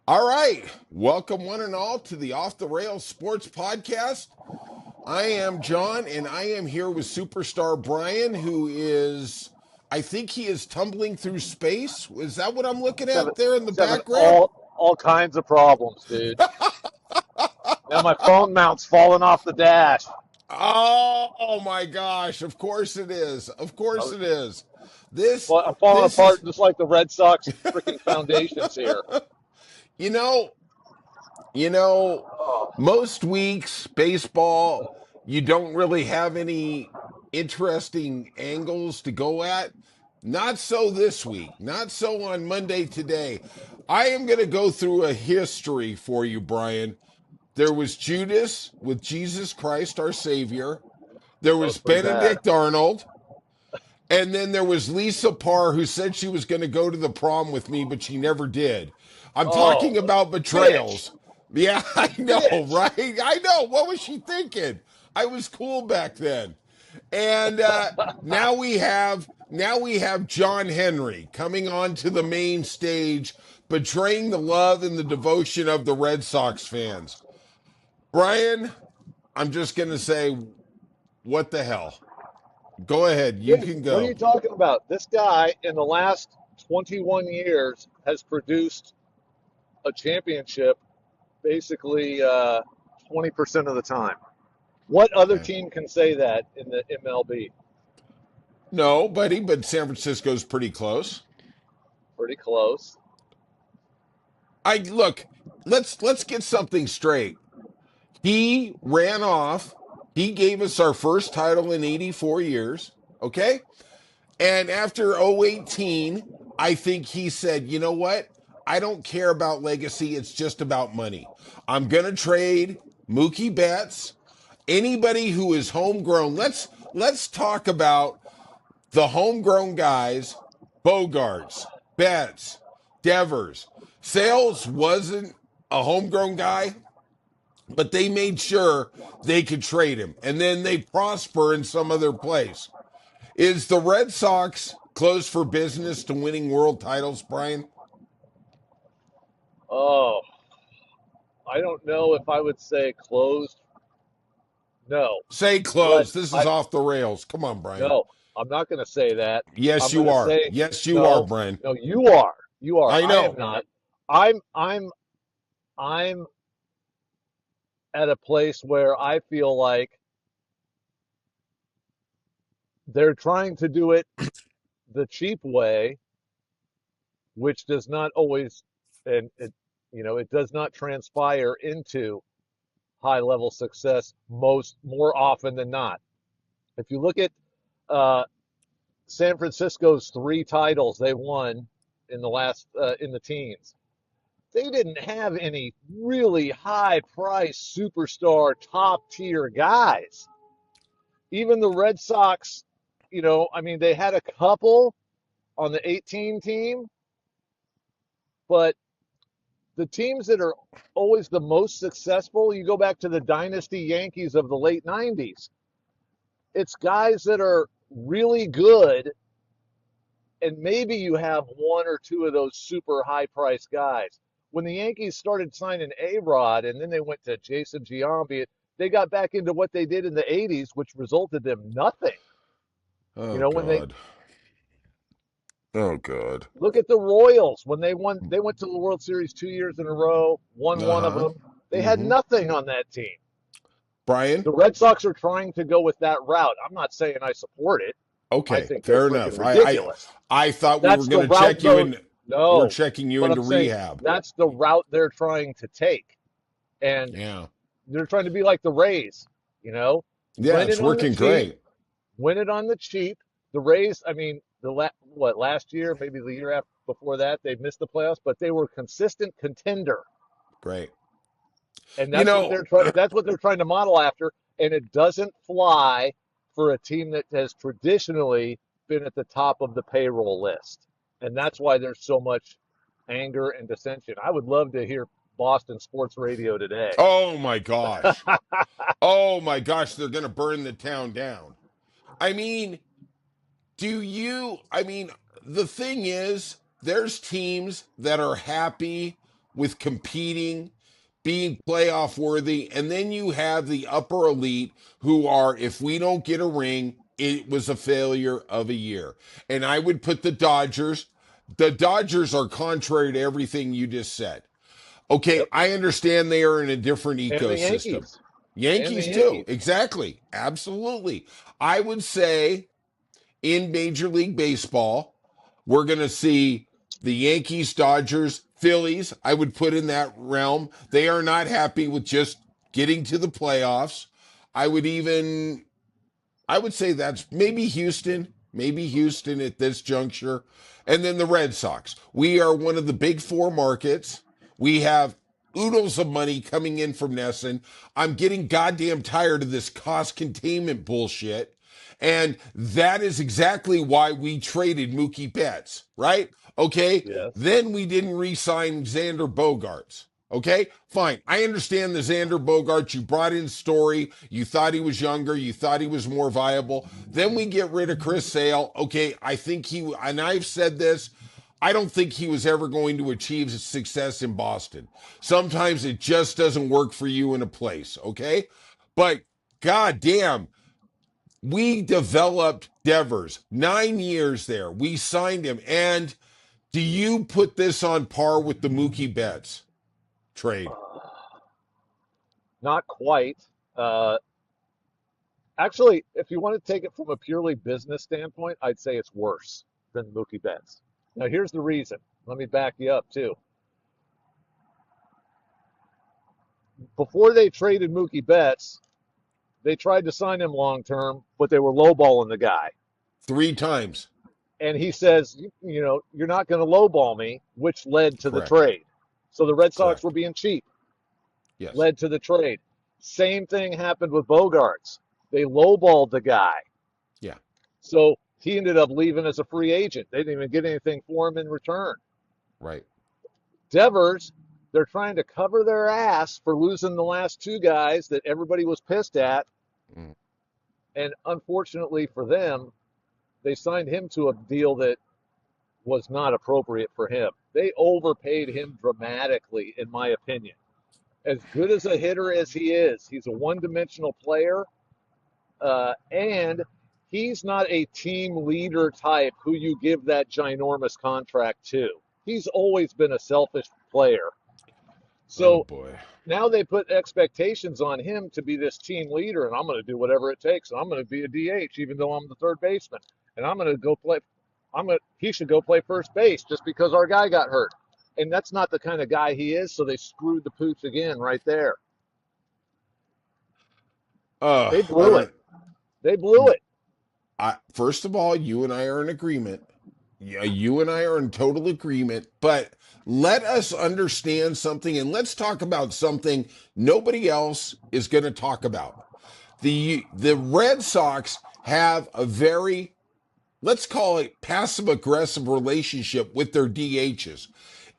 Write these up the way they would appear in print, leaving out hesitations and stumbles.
All right. Welcome, one and all, to the Off the Rails Sports Podcast. I am John, and I am here with superstar Brian, who is, I think he is tumbling through space. Is that what I'm looking He's having, at there in the he's having background? all kinds of problems, dude. Now my phone mount's falling off the dash. Oh my gosh. Of course it is. Of course it is. This, I'm falling this is, apart just like the Red Sox freaking foundations here. you know, You know, Oh, most weeks, baseball, you don't really have any interesting angles to go at. Not so this week. Not so on Monday today. I am going to go through a history for you, Brian. There was Judas with Jesus Christ, our Savior. There that was was pretty bad. Benedict Arnold. And then there was Lisa Parr, who said she was going to go to the prom with me, but she never did. I'm Oh, talking about bitch, betrayals. Yeah, I know, bitch. right? I know. What was she thinking? I was cool back then. And now we have John Henry coming onto the main stage, betraying the love and the devotion of the Red Sox fans. Brian, I'm just going to say, what the hell? Go ahead. You Dude, can what are you go. talking about? This guy in the last 21 years has produced a championship basically 20% of the time. What other Okay. team can say that in the MLB? No, buddy, but San Francisco's pretty close. Pretty close. I look, let's get something straight. He ran off. He gave us our first title in 84 years, okay? And after 018, I think he said, "You know what? I don't care about legacy. It's just about money. I'm going to trade Mookie Betts, anybody who is homegrown. Let's talk about the homegrown guys, Bogarts, Betts, Devers. Sales wasn't a homegrown guy, but they made sure they could trade him. And then they prosper in some other place. Is the Red Sox closed for business to winning world titles, Brian? Oh, I don't know if I would say closed. No, Say but closed. This is I off the rails. Come on, Brian. no, I'm not going to say that. Yes, I'm going you to are. say Yes, you are, no, Brian. no. You are, you are. I I am know. not. I'm I'm at a place where I feel like they're trying to do it the cheap way, which does not always, and it does not transpire into high level success more often than not. If you look at uh, San Francisco's three titles they won in the last in the teens. They didn't have any really high price superstar top tier guys. Even the Red Sox, I mean, they had a couple on the 18 team, but the teams that are always the most successful, you go back to the dynasty Yankees of the late 90s. It's guys that are really good, and maybe you have one or two of those super high price guys. When the Yankees started signing A-Rod and then they went to Jason Giambi, they got back into what they did in the 80s, which resulted in nothing. Oh When they God. Oh God. look at the Royals, when they went to the World Series 2 years in a row, won one of Uh-huh. them. They had Mm-hmm. nothing on that team. Brian? The Red Sox are trying to go with that route. I'm not saying I support it. I Okay, think they're fair freaking enough. ridiculous. I thought we were That's the gonna route check you though. in we're No, checking you but into I'm saying rehab. that's the route they're trying to take. And Yeah. they're trying to be like the Rays, Yeah, win it's it on the working cheap, great. win it on the cheap. The Rays, I mean, last year, maybe the year after before that, they missed the playoffs, but they were consistent contender. Great. And You know, that's what they're trying to model after, and it doesn't fly for a team that has traditionally been at the top of the payroll list. And that's why there's so much anger and dissension. I would love to hear Boston sports radio today. oh my gosh. Oh my gosh, they're gonna burn the town down. I mean, I mean, the thing is, there's teams that are happy with competing, being playoff worthy, and then you have the upper elite who are, if we don't get a ring, it was a failure of a year. And I would put the Dodgers. The Dodgers are contrary to everything you just said. Okay, Yep. I understand they are in a different And the ecosystem. Yankees. And the Yankees too. Yankees. Exactly. Absolutely. I would say in Major League Baseball, we're going to see the Yankees, Dodgers, Phillies. I would put in that realm. They are not happy with just getting to the playoffs. I would even I would say that's maybe Houston at this juncture. And then the Red Sox. We are one of the big four markets. We have oodles of money coming in from Nesson. I'm getting goddamn tired of this cost containment bullshit. And that is exactly why we traded Mookie Betts, right? Okay. Yes. Then we didn't re sign Xander Bogaerts. Okay, fine. I understand the Xander Bogaerts. You brought in Story. You thought he was younger. You thought he was more viable. Then we get rid of Chris Sale. Okay, I think and I've said this, I don't think he was ever going to achieve success in Boston. Sometimes it just doesn't work for you in a place, okay? But goddamn, we developed Devers 9 years there. We signed him. And do you put this on par with the Mookie Betts trade? Not quite. Uh, Actually, if you want to take it from a purely business standpoint, I'd say it's worse than Mookie Betts. Now, here's the reason. Let me back you up, too. Before they traded Mookie Betts, they tried to sign him long term, but they were lowballing the guy. 3 times. And he says, you're not going to lowball me, which led to the Correct. trade. So the Red Sox were Correct. being cheap, Yes. led to the trade. Same thing happened with Bogaerts. They lowballed the guy. Yeah. So he ended up leaving as a free agent. They didn't even get anything for him in return. Right. Devers, they're trying to cover their ass for losing the last two guys that everybody was pissed at. Mm. And unfortunately for them, they signed him to a deal that was not appropriate for him. They overpaid him dramatically, in my opinion. As good as a hitter as he is, he's a one-dimensional player, and he's not a team leader type who you give that ginormous contract to. He's always been a selfish player. Oh So boy. now they put expectations on him to be this team leader, and I'm going to do whatever it takes, and I'm going to be a DH, even though I'm the third baseman, and I'm going to go play. He should go play first base just because our guy got hurt, and that's not the kind of guy he is. So they screwed the pooch again right there. They I blew it. don't. They blew it. First of all, you and I are in agreement. Yeah, you and I are in total agreement. But let us understand something, and let's talk about something nobody else is going to talk about. The Red Sox have a very, let's call it, passive aggressive relationship with their DHs.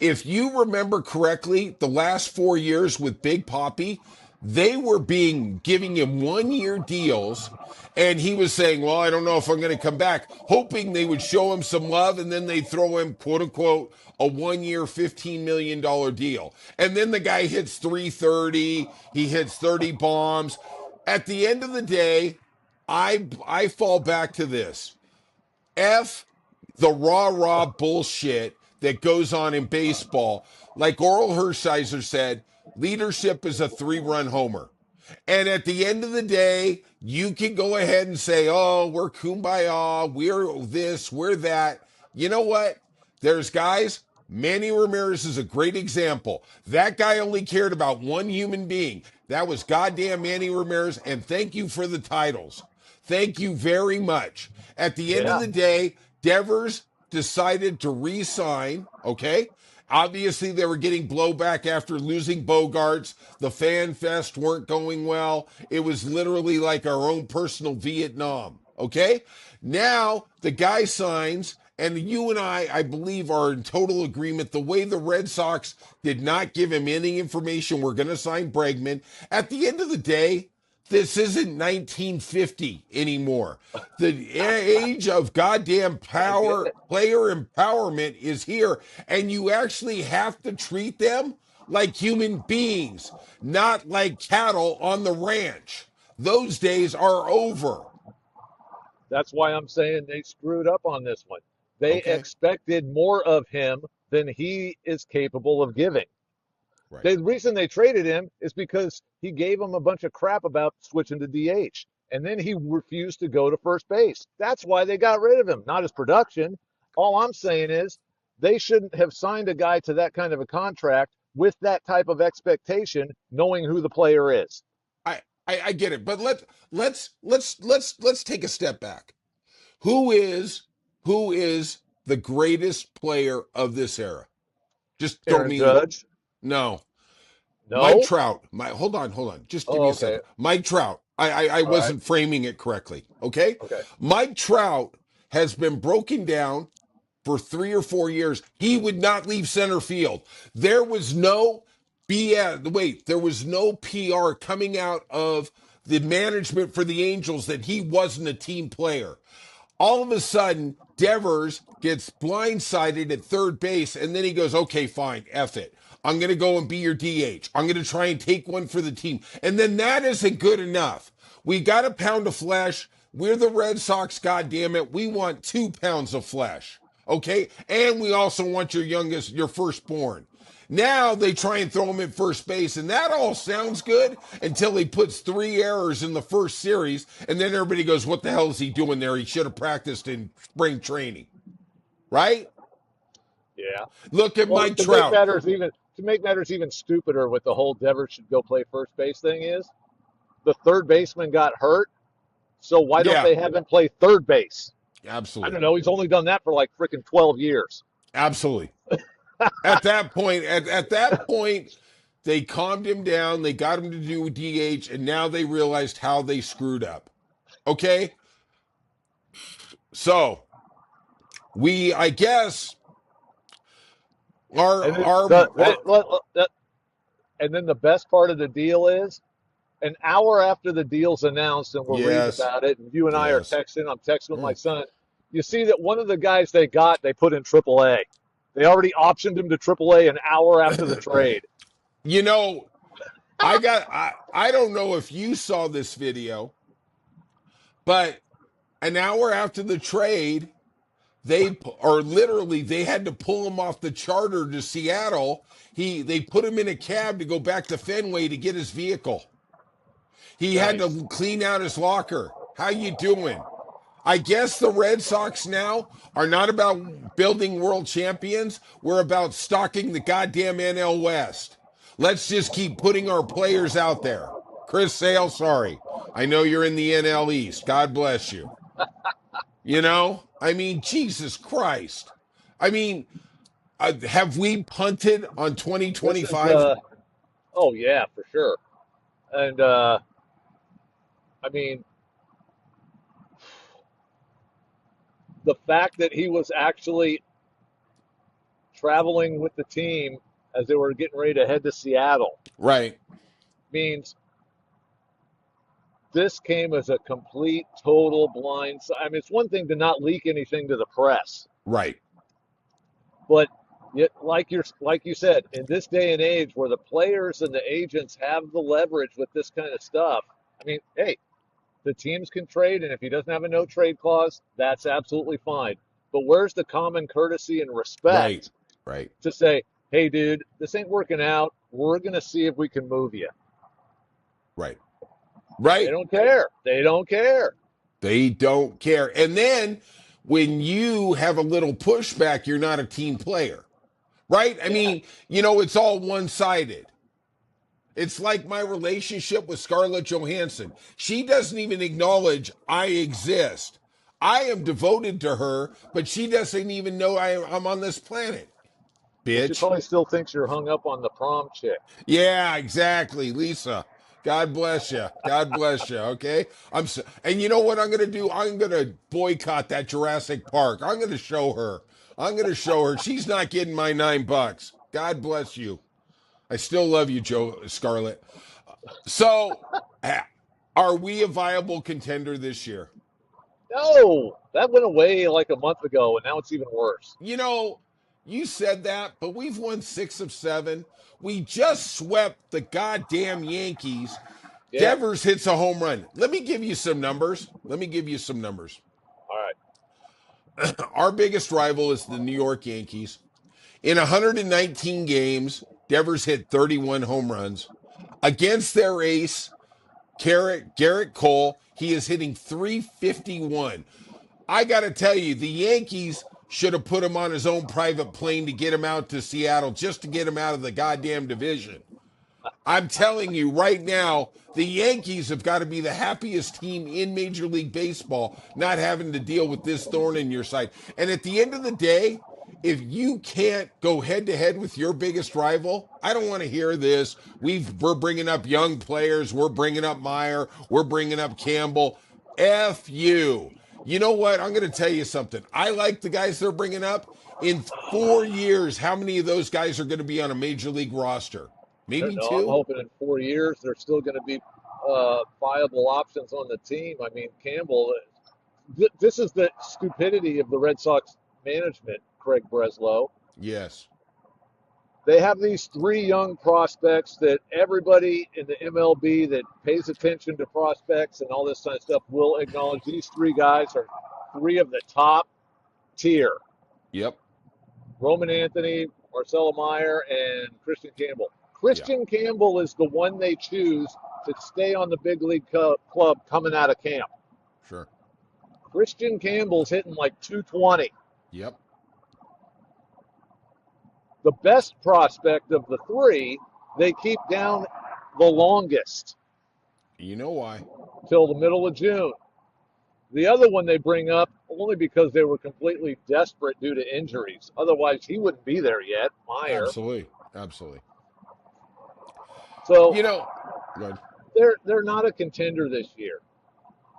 If you remember correctly, the last 4 years with Big Poppy, they were giving him 1 year deals, and he was saying, well, I don't know if I'm going to come back, hoping they would show him some love, and then they throw him, quote unquote, a 1 year $15 million deal. And then the guy hits 330, he hits 30 bombs. At the end of the day, I fall back to this. F the rah bullshit that goes on in baseball. Like Oral Hershiser said, leadership is a 3-run homer. And at the end of the day, you can go ahead and say, oh, we're kumbaya, we're this, we're that. You know what? There's guys, Manny Ramirez is a great example. That guy only cared about one human being. That was goddamn Manny Ramirez, and thank you for the titles. Thank you very much. At the end of Yeah. the day, Devers decided to re-sign, okay? Obviously, they were getting blowback after losing Bogaerts. The fan fest weren't going well. It was literally like our own personal Vietnam, okay? Now, the guy signs, and you and I believe, are in total agreement. The way the Red Sox did not give him any information, we're going to sign Bregman. At the end of the day, this isn't 1950 anymore. The age of goddamn I get power, it. player empowerment is here, and you actually have to treat them like human beings, not like cattle on the ranch. Those days are over. That's why I'm saying they screwed up on this one. They Okay? expected more of him than he is capable of giving. Right. The reason they traded him is because he gave them a bunch of crap about switching to DH. And then he refused to go to first base. That's why they got rid of him, not his production. All I'm saying is they shouldn't have signed a guy to that kind of a contract with that type of expectation, knowing who the player is. I get it, but let's take a step back. Who is who is the greatest player of this era? Just throw Aaron me Judge? no. Mike No? Trout. Hold on. Just give me Oh, a okay. second. Mike Trout. I All right. wasn't framing it correctly. Okay? Okay. Mike Trout has been broken down for 3 or 4 years. He would not leave center field. There was no there was no PR coming out of the management for the Angels that he wasn't a team player. All of a sudden, Devers gets blindsided at third base, and then he goes, okay, fine, F it. I'm going to go and be your DH. I'm going to try and take one for the team. And then that isn't good enough. We got a pound of flesh. We're the Red Sox, goddammit. We want 2 pounds of flesh. Okay? And we also want your firstborn. Now they try and throw him at first base, and that all sounds good until he puts 3 errors in the first series, and then everybody goes, what the hell is he doing there? He should have practiced in spring training. Right? Yeah. Look at Well, Mike Trout. to make matters even stupider with the whole Devers should go play first base thing is the third baseman got hurt, so why don't Yeah, they have him play third base? I absolutely. don't know. He's only done that for like freaking 12 years. Absolutely. At that point, they calmed him down, they got him to do DH, and now they realized how they screwed up. Okay? So I guess And then our and then the best part of the deal is an hour after the deal's announced and we're reading yes, about it, and you and I are yes. texting, I'm texting with my son, you see that one of the guys they got, they put in AAA. They already optioned him to AAA an hour after the trade. You know, I don't know if you saw this video, but an hour after the trade, they had to pull him off the charter to Seattle. They put him in a cab to go back to Fenway to get his vehicle. He had Nice. to clean out his locker. How you doing? I guess the Red Sox now are not about building world champions. We're about stocking the goddamn NL West. Let's just keep putting our players out there. Chris Sale, sorry. I know you're in the NL East. God bless you. You know? I mean, Jesus Christ. I mean, have we punted on This is 2025? oh yeah, for sure. And I mean, the fact that he was actually traveling with the team as they were getting ready to head to Seattle Right, means this came as a complete, total blind. I mean, it's one thing to not leak anything to the press, right, but yet, like you said, in this day and age where the players and the agents have the leverage with this kind of stuff, I mean, hey, the teams can trade, and if he doesn't have a no trade clause, that's absolutely fine. But where's the common courtesy and right, respect right, to say, hey, dude, this ain't working out. We're going to see if we can move you. right, They right. don't care. They don't care. They don't care. And then when you have a little pushback, you're not a team player, right? I Yeah. mean, it's all one sided. It's like my relationship with Scarlett Johansson. She doesn't even acknowledge I exist. I am devoted to her, but she doesn't even know I'm on this planet, Well, she bitch. probably still thinks you're hung up on the prom chick. Yeah, exactly, Lisa. God bless you. God bless you. Okay, and you know what I'm gonna do? I'm gonna boycott that Jurassic Park. I'm gonna show her. I'm gonna show her. She's not getting my $9. God bless you. I still love you, Joe Scarlett. So, are we a viable contender this year? No, that went away like a month ago, and now it's even worse. You know, You said that, but we've won 6 of 7. We just swept the goddamn Yankees. Yeah. Devers hits a home run. Let me give you some numbers. All right. Our biggest rival is the New York Yankees. In 119 games, Devers hit 31 home runs. Against their ace, Garrett Cole, he is hitting 351. I got to tell you, the Yankees should have put him on his own private plane to get him out to Seattle just to get him out of the goddamn division. I'm telling you right now, the Yankees have got to be the happiest team in Major League Baseball, not having to deal with this thorn in your side. And at the end of the day, if you can't go head to head with your biggest rival, I don't want to hear this. We're bringing up young players. We're bringing up Meyer. We're bringing up Campbell. F you. You know what? I'm going to tell you something. I like the guys they're bringing up. In 4 years, how many of those guys are going to be on a major league roster? Maybe No, I'm two? hoping in 4 years there's still going to be viable options on the team. I mean, Campbell. This is the stupidity of the Red Sox management, Craig Breslow. Yes. They have these three young prospects that everybody in the MLB that pays attention to prospects and all this kind of stuff will acknowledge. These three guys are three of the top tier. Yep. Roman Anthony, Marcelo Meyer, and Christian Campbell. Yeah. Christian Campbell is the one they choose to stay on the big league club coming out of camp. Sure. Christian Campbell's hitting like 220. Yep. The best prospect of the three, they keep down the longest You know why? till the middle of June. The other one they bring up only because they were completely desperate due to injuries. Otherwise, he wouldn't be there yet, Meyer. Absolutely. Absolutely. So You know, good. they're not a contender this year.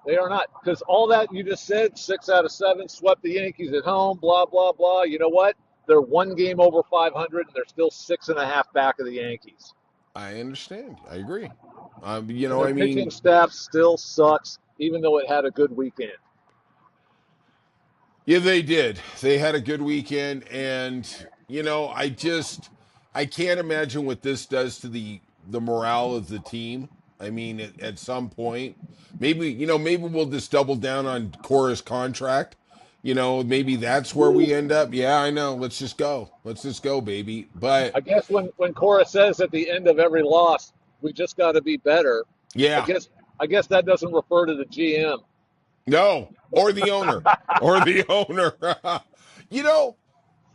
They are not, because all that you just said, 6 out of 7, swept the Yankees at home, blah blah blah. You know what? They're one game over 500, and they're still 6.5 back of the Yankees. I understand. I agree. And their I pitching mean, staff still sucks, even though it had a good weekend. yeah, they did. They had a good weekend, and I can't imagine what this does to the morale of the team. I mean, at some point, maybe we'll just double down on Cora's contract. Maybe that's where we end up. Yeah, I know. Let's just go. Let's just go, baby. But I guess when Cora says at the end of every loss, we just got to be better. I yeah, guess I guess that doesn't refer to the GM. no, or the owner, or the owner. you know,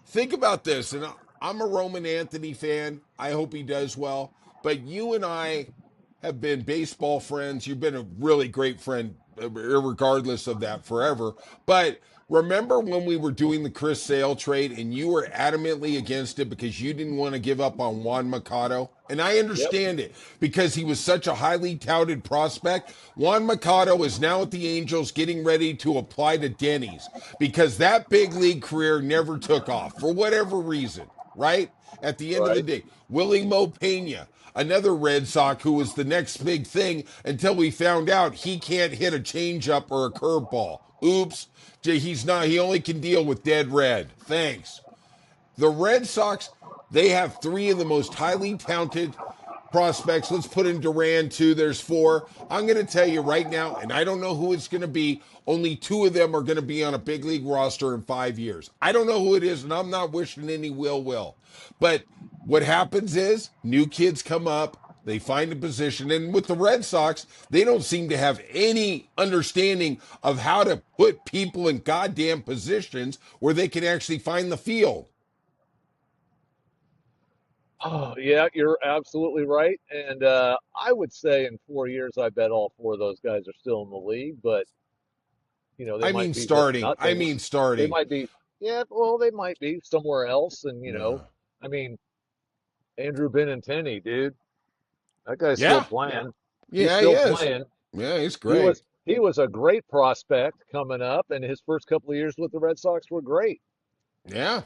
Think about this, and I'm a Roman Anthony fan. I hope he does well. But you and I have been baseball friends. You've been a really great friend, regardless of that, forever. But remember when we were doing the Chris Sale trade and you were adamantly against it because you didn't want to give up on Juan Mercado? And I Yep, understand it because he was such a highly touted prospect. Juan Mercado is now at the Angels getting ready to apply to Denny's because that big league career never took off for whatever reason, right? At the end of the right. day, Willie Mo Pena, another Red Sox who was the next big thing until we found out he can't hit a changeup or a curveball. Oops. He's not, he only can deal with dead red. Thanks. The Red Sox, they have three of the most highly talented prospects. Let's put in Duran too. There's four. I'm going to tell you right now, and I don't know who it's going to be. Only two of them are going to be on a big league roster in 5 years. I don't know who it is, and I'm not wishing any will. But what happens is new kids come up. They find a position. And with the Red Sox, they don't seem to have any understanding of how to put people in goddamn positions where they can actually find the field. Oh, yeah, you're absolutely right. And I would say in 4 years, I bet all four of those guys are still in the league. But they I might mean be hitting starting. I mean nothings. They starting. might be, yeah, well, they might be somewhere else. And Yeah. I mean, Andrew Benintendi, dude, that guy's still Yeah. playing. He's Yeah, he still is. playing. Yeah, he's He great. was he was a great prospect coming up, and his first couple of years with the Red Sox were great. Yeah.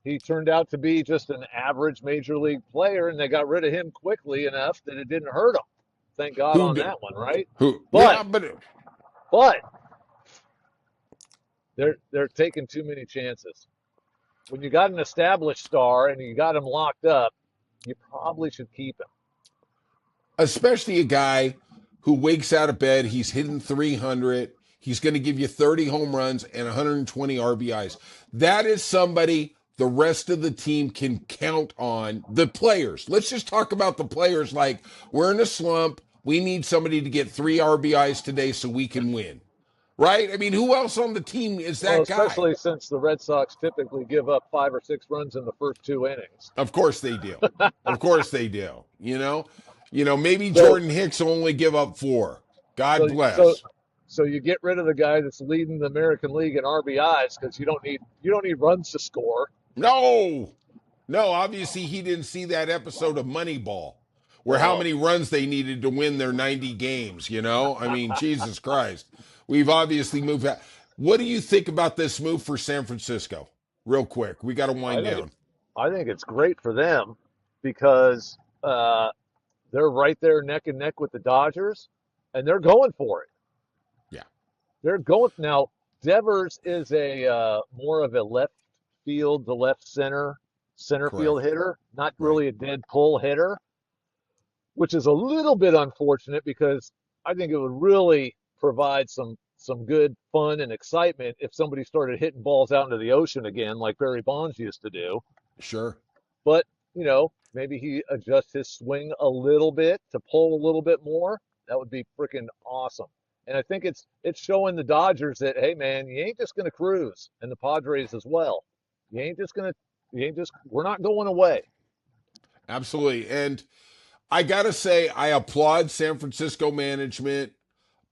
He turned out to be just an average major league player, and they got rid of him quickly enough that it didn't hurt him. Thank God Who on did? that one, right? Who? But Yeah, but but they're taking too many chances. when you got an established star and you got him locked up, you probably should keep him. Especially a guy who wakes out of bed, he's hitting 300, he's going to give you 30 home runs and 120 RBIs. That is somebody the rest of the team can count on. The players. Let's just talk about the players. Like, we're in a slump. We need somebody to get 3 RBIs today so we can win. Right? I mean, who else on the team is Well, that guy? especially since the Red Sox typically give up 5 or 6 runs in the first 2 innings. Of course they do. Of course they do. Maybe So, Jordan Hicks will only give up 4. God so, so, bless. so you get rid of the guy that's leading the American League in RBIs because you don't need runs to score. No, no, obviously he didn't see that episode of Moneyball where how No, many runs they needed to win their 90 games. I mean, Jesus Christ. We've obviously moved out. What do you think about this move for San Francisco? Real quick. We got to I wind think down. I think it's great for them because they're right there neck and neck with the Dodgers, and they're going for it. Yeah, They're going now. Devers is a more of a left field to left center field correct. hitter, not Right. really a dead pull hitter, which is a little bit unfortunate because I think it would really provide some good fun and excitement if somebody started hitting balls out into the ocean again like Barry Bonds used to do. Sure. But, maybe he adjusts his swing a little bit to pull a little bit more. That would be freaking awesome. And I think it's showing the Dodgers that, hey man, you ain't just gonna cruise, and the Padres as well. We're not going away. Absolutely. And I got to say, I applaud San Francisco management,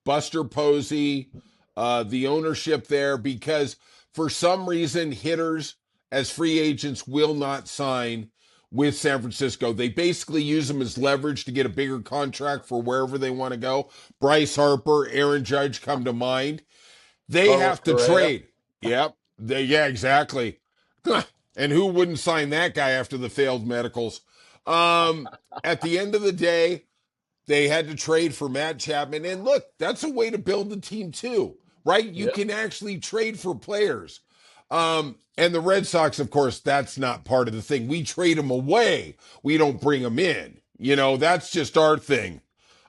Buster Posey, the ownership there, because for some reason, hitters as free agents will not sign with San Francisco. They basically use them as leverage to get a bigger contract for wherever they want to go. Bryce Harper, Aaron Judge come to mind. They Carlos have to Correa. trade. Yep. Yeah, exactly. And who wouldn't sign that guy after the failed medicals? At the end of the day, they had to trade for Matt Chapman. And look, that's a way to build the team too, right? You Yep. can actually trade for players. And the Red Sox, of course, that's not part of the thing. We trade them away. We don't bring them in. That's just our thing.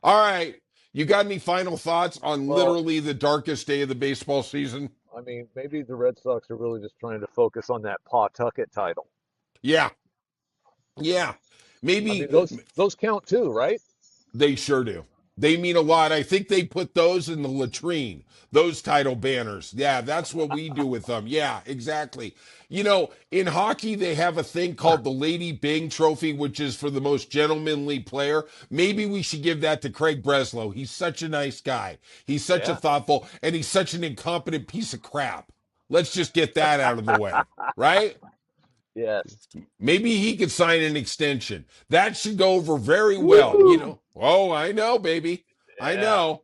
All right. You got any final thoughts on Well, literally the darkest day of the baseball season? I mean, maybe the Red Sox are really just trying to focus on that Pawtucket title. Yeah. Yeah. I mean, Maybe those count too, right? they sure do. They mean a lot. I think they put those in the latrine, those title banners. Yeah, that's what we do with them. Yeah, exactly. In hockey, they have a thing called the Lady Bing Trophy, which is for the most gentlemanly player. Maybe we should give that to Craig Breslow. He's such a nice guy. He's such a Yeah. thoughtful, and he's such an incompetent piece of crap. Let's just get that out of the way, right? Yes. Maybe he could sign an extension. That should go over very well. Woohoo! Oh, I know, baby. I Yeah. know.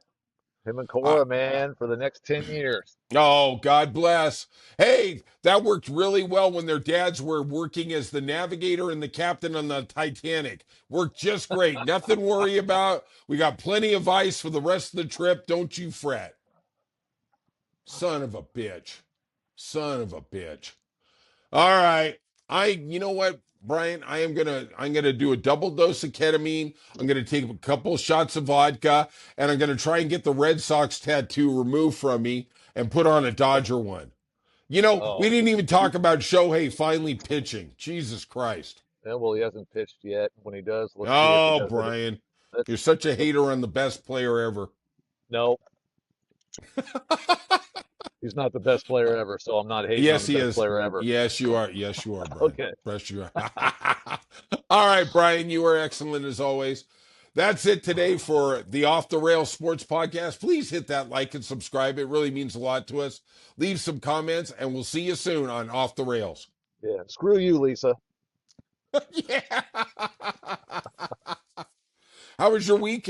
Him and Uh, Cora, man, for the next 10 years. oh, God bless. Hey, that worked really well when their dads were working as the navigator and the captain on the Titanic. Worked just great. Nothing to worry about. We got plenty of ice for the rest of the trip. Don't you fret. Son of a bitch. Son of a bitch. All right. You know what, Brian? I'm gonna do a double dose of ketamine. I'm gonna take a couple shots of vodka, and I'm gonna try and get the Red Sox tattoo removed from me and put on a Dodger one. We Oh, didn't even talk about Shohei finally pitching. Jesus Christ. yeah, well, he hasn't pitched yet. When he does, let's see if he Oh, does it. Brian. You're Let's, such a let's, hater on the best player ever. no, he's not the best player ever, so I'm not hating on Yes, the he best is. player ever. Yes, you are. Yes, you are, Brian. Okay. Yes, you are. All right, Brian, you are excellent as always. That's it today for the Off the Rails Sports Podcast. Please hit that like and subscribe. It really means a lot to us. Leave some comments, and we'll see you soon on Off the Rails. Yeah. Screw you, Lisa. Yeah. How was your week?